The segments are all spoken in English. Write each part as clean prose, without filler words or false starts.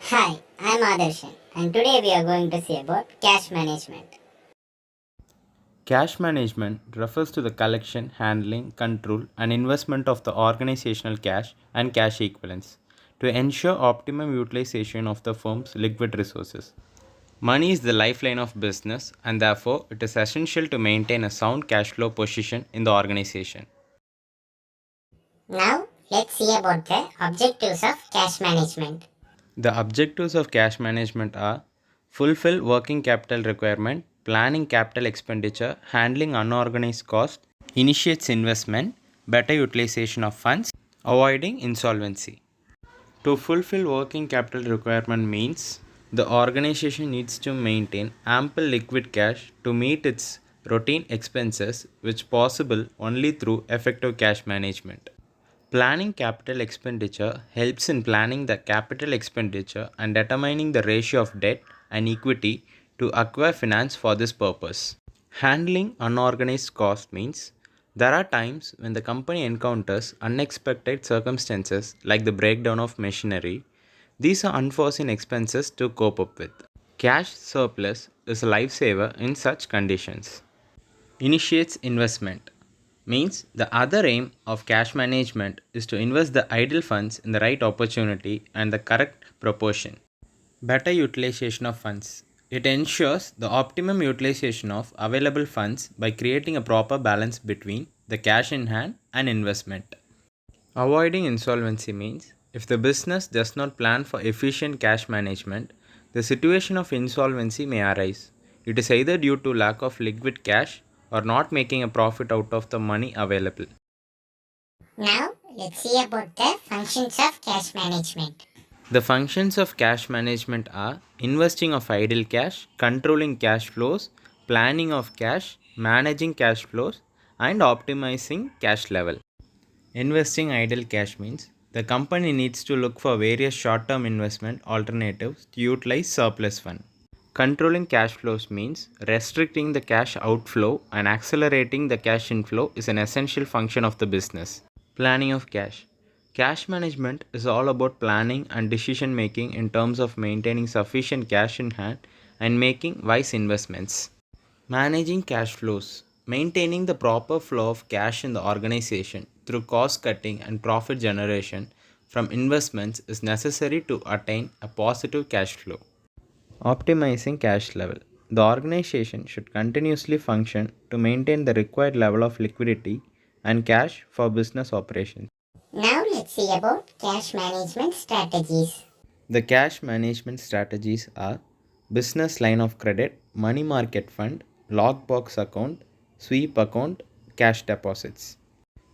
Hi, I'm Adarshan, and today we are going to see about cash management. Cash management refers to the collection, handling, control, and investment of the organizational cash and cash equivalents to ensure optimum utilization of the firm's liquid resources. Money is the lifeline of business, and therefore, it is essential to maintain a sound cash flow position in the organization. Now, let's see about the objectives of cash management. The objectives of cash management are fulfill working capital requirement, planning capital expenditure, handling unorganized cost, initiates investment, better utilization of funds, avoiding insolvency. To fulfill working capital requirement means the organization needs to maintain ample liquid cash to meet its routine expenses, which possible only through effective cash management. Planning capital expenditure helps in planning the capital expenditure and determining the ratio of debt and equity to acquire finance for this purpose. Handling unorganized cost means there are times when the company encounters unexpected circumstances like the breakdown of machinery. These are unforeseen expenses to cope up with. Cash surplus is a lifesaver in such conditions. Initiates investment means the other aim of cash management is to invest the idle funds in the right opportunity and the correct proportion. Better utilization of funds. It ensures the optimum utilization of available funds by creating a proper balance between the cash in hand and investment. Avoiding insolvency means if the business does not plan for efficient cash management, the situation of insolvency may arise. It is either due to lack of liquid cash or not making a profit out of the money available. Now, let's see about the functions of cash management. The functions of cash management are investing of idle cash, controlling cash flows, planning of cash, managing cash flows, and optimizing cash level. Investing idle cash means the company needs to look for various short term investment alternatives to utilize surplus fund. Controlling cash flows means restricting the cash outflow and accelerating the cash inflow is an essential function of the business. Planning of cash. Cash management is all about planning and decision making in terms of maintaining sufficient cash in hand and making wise investments. Managing cash flows. Maintaining the proper flow of cash in the organization through cost cutting and profit generation from investments is necessary to attain a positive cash flow. Optimizing cash level. The organization should continuously function to maintain the required level of liquidity and cash for business operations. Now, let's see about cash management strategies. The cash management strategies are business line of credit, money market fund, lockbox account, sweep account, cash deposits.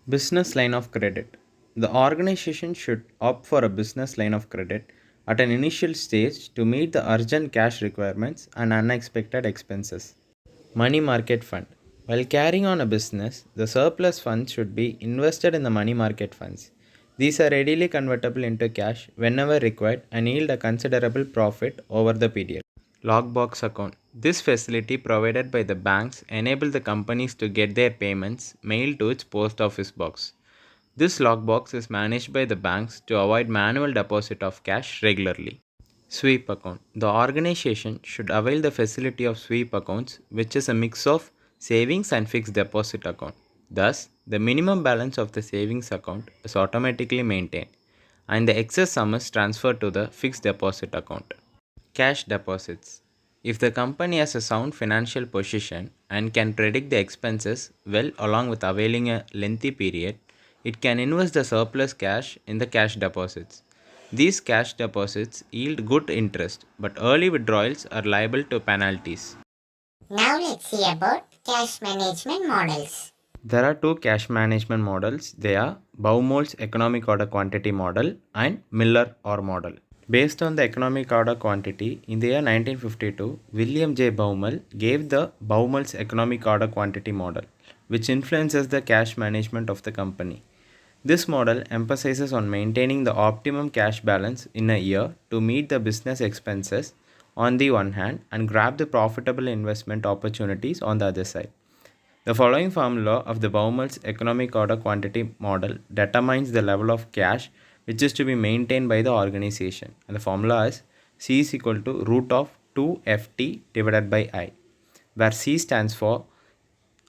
Business line of credit. The organization should opt for a business line of credit at an initial stage to meet the urgent cash requirements and unexpected expenses. Money market fund. While carrying on a business, the surplus funds should be invested in the money market funds. These are readily convertible into cash whenever required and yield a considerable profit over the period. Lockbox account. This facility provided by the banks enable the companies to get their payments mailed to its post office box. This lockbox is managed by the banks to avoid manual deposit of cash regularly. Sweep account. The organization should avail the facility of sweep accounts, which is a mix of savings and fixed deposit account. Thus, the minimum balance of the savings account is automatically maintained and the excess sum is transferred to the fixed deposit account. Cash deposits. If the company has a sound financial position and can predict the expenses well along with availing a lengthy period, it can invest the surplus cash in the cash deposits. These cash deposits yield good interest, but early withdrawals are liable to penalties. Now, let's see about cash management models. There are two cash management models. They are Baumol's economic order quantity model and Miller orr model. Based on the economic order quantity, in the year 1952, William J. Baumol gave the Baumol's economic order quantity model, which influences the cash management of the company. This model emphasizes on maintaining the optimum cash balance in a year to meet the business expenses on the one hand and grab the profitable investment opportunities on the other side. The following formula of the Baumol's economic order quantity model determines the level of cash which is to be maintained by the organization. And the formula is C is equal to root of 2ft divided by I, where C stands for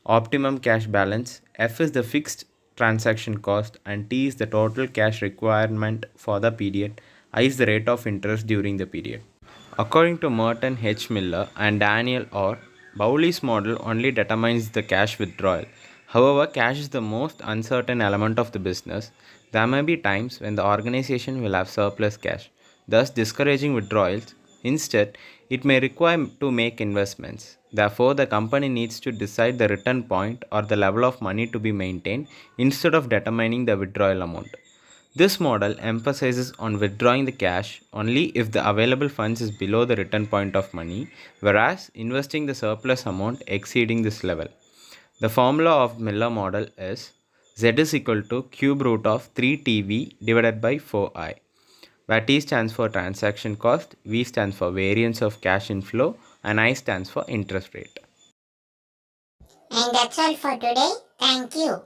optimum cash balance, F is the fixed transaction cost, and T is the total cash requirement for the period, I is the rate of interest during the period. According to Merton H. Miller and Daniel Orr, Bowley's model only determines the cash withdrawal. However, cash is the most uncertain element of the business. There may be times when the organization will have surplus cash, thus discouraging withdrawals. Instead, it may require to make investments. Therefore, the company needs to decide the return point or the level of money to be maintained instead of determining the withdrawal amount. This model emphasizes on withdrawing the cash only if the available funds is below the return point of money, whereas investing the surplus amount exceeding this level. The formula of Miller model is Z is equal to cube root of 3TV divided by 4I, where T stands for transaction cost, V stands for variance of cash inflow, and I stands for interest rate. And that's all for today. Thank you.